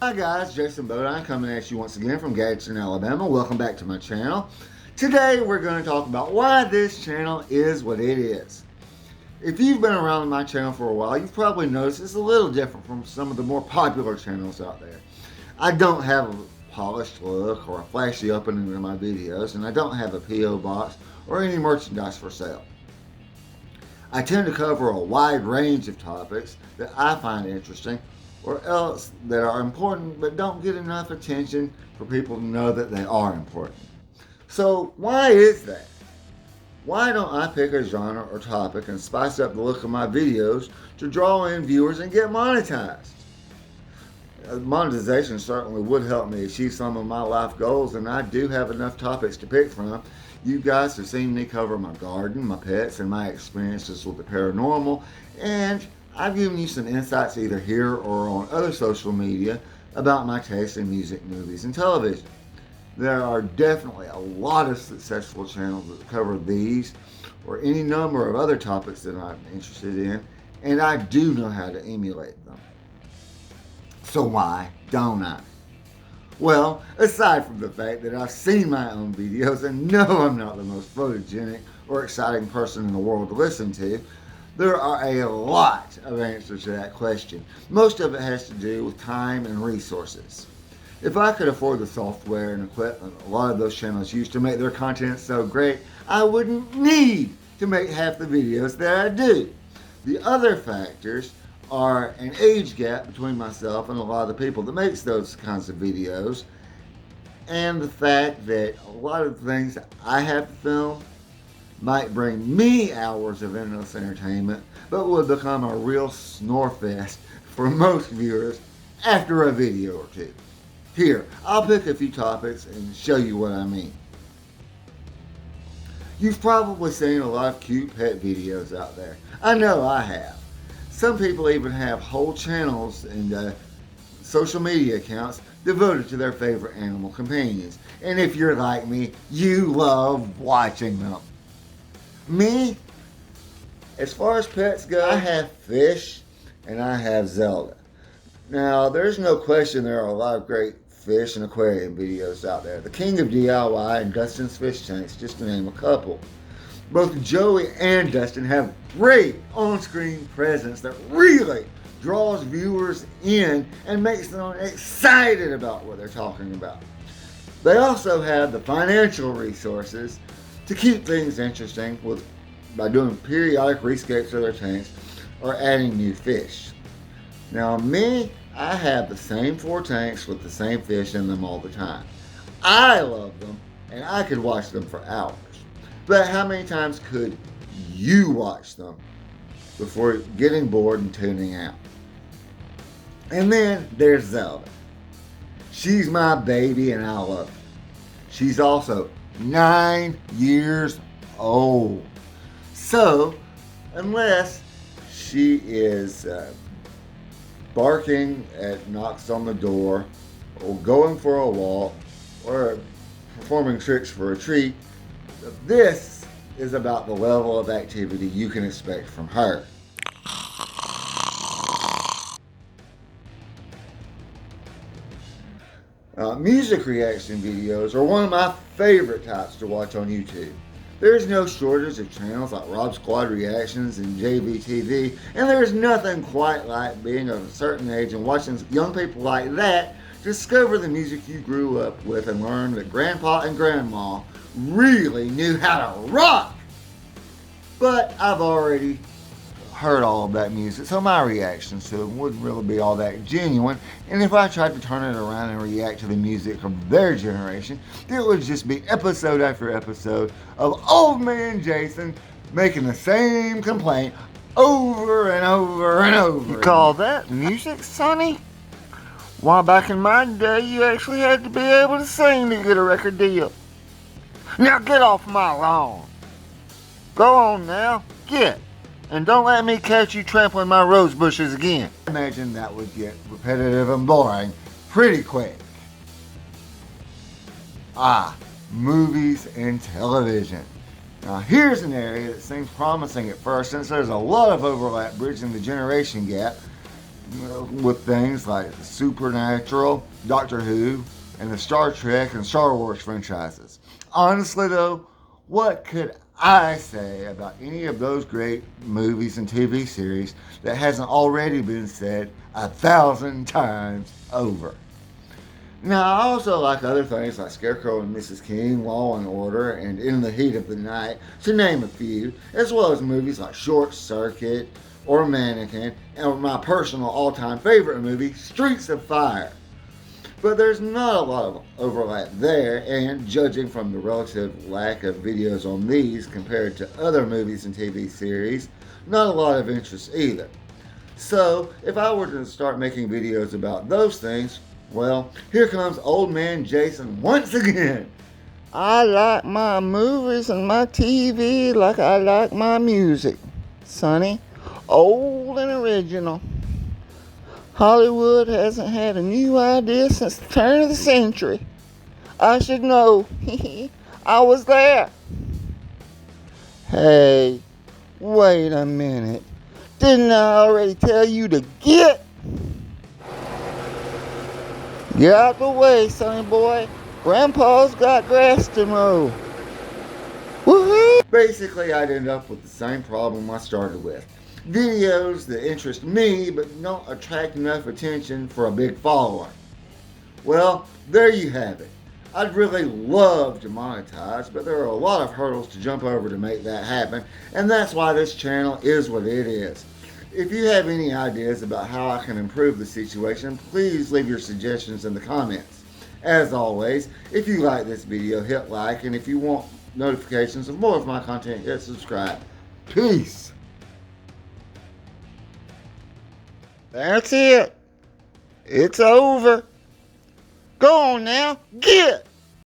Hi guys, Jason Bodine coming at you once again from Gadsden, Alabama. Welcome back to my channel. Today we're going to talk about why this channel is what it is. If you've been around my channel for a while, you've probably noticed it's a little different from some of the more popular channels out there. I don't have a polished look or a flashy opening to my videos, and I don't have a P.O. box or any merchandise for sale. I tend to cover a wide range of topics that I find interesting or else that are important but don't get enough attention for people to know that they are important. So why is that? Why don't I pick a genre or topic and spice up the look of my videos to draw in viewers and get monetized? Monetization certainly would help me achieve some of my life goals, and I do have enough topics to pick from. You guys have seen me cover my garden, my pets, and my experiences with the paranormal, and I've given you some insights either here or on other social media about my taste in music, movies, and television. There are definitely a lot of successful channels that cover these or any number of other topics that I'm interested in, and I do know how to emulate them. So why don't I? Well, aside from the fact that I've seen my own videos and know I'm not the most photogenic or exciting person in the world to listen to, there are a lot of answers to that question. Most of it has to do with time and resources. If I could afford the software and equipment a lot of those channels use to make their content so great, I wouldn't need to make half the videos that I do. The other factors are an age gap between myself and a lot of the people that makes those kinds of videos, and the fact that a lot of the things I have to film might bring me hours of endless entertainment, but would become a real snore fest for most viewers after a video or two. Here, I'll pick a few topics and show you what I mean. You've probably seen a lot of cute pet videos out there. I know I have. Some people even have whole channels and social media accounts devoted to their favorite animal companions. And if you're like me, you love watching them. Me, as far as pets go, I have fish and I have Zelda. Now, there's no question there are a lot of great fish and aquarium videos out there. The King of DIY and Dustin's Fish Tanks, just to name a couple. Both Joey and Dustin have great on-screen presence that really draws viewers in and makes them excited about what they're talking about. They also have the financial resources to keep things interesting by doing periodic rescapes of their tanks or adding new fish. Now me, I have the same 4 tanks with the same fish in them all the time. I love them and I could watch them for hours. But how many times could you watch them before getting bored and tuning out? And then there's Zelda. She's my baby and I love her. She's also 9 years old. So, unless she is barking at knocks on the door, or going for a walk, or performing tricks for a treat, this is about the level of activity you can expect from her. Music reaction videos are one of my favorite types to watch on YouTube. There's no shortage of channels like Rob Squad Reactions and JayVeeTV, and there's nothing quite like being of a certain age and watching young people like that discover the music you grew up with and learn that Grandpa and Grandma really knew how to rock. But I've already heard all of that music, so my reactions to them wouldn't really be all that genuine, and if I tried to turn it around and react to the music from their generation, it would just be episode after episode of old man Jason making the same complaint over and over and over. You call that music, Sonny? Why, back in my day, you actually had to be able to sing to get a record deal. Now get off my lawn. Go on now, get. And don't let me catch you trampling my rose bushes again. I imagine that would get repetitive and boring pretty quick. Movies and television. Now here's an area that seems promising at first since there's a lot of overlap bridging the generation gap, with things like Supernatural, Doctor Who, and the Star Trek and Star Wars franchises. Honestly though, what could I say about any of those great movies and TV series that hasn't already been said 1,000 times over? Now, I also like other things like Scarecrow and Mrs. King, Law and Order, and In the Heat of the Night, to name a few, as well as movies like Short Circuit or Mannequin, and my personal all-time favorite movie, Streets of Fire. But there's not a lot of overlap there, and judging from the relative lack of videos on these compared to other movies and TV series, not a lot of interest either. So, if I were to start making videos about those things, well, here comes old man Jason once again. I like my movies and my TV like I like my music, Sonny. Old and original. Hollywood hasn't had a new idea since the turn of the century. I should know. I was there. Hey, wait a minute. Didn't I already tell you to get? Get out the way, sonny boy. Grandpa's got grass to mow. Woohoo! Basically, I'd end up with the same problem I started with. Videos that interest me but don't attract enough attention for a big following. Well, there you have it. I'd really love to monetize, but there are a lot of hurdles to jump over to make that happen, and that's why this channel is what it is. If you have any ideas about how I can improve the situation, please leave your suggestions in the comments. As always, if you like this video, hit like, and if you want notifications of more of my content, hit subscribe. Peace! That's it. It's over. Go on now. Get!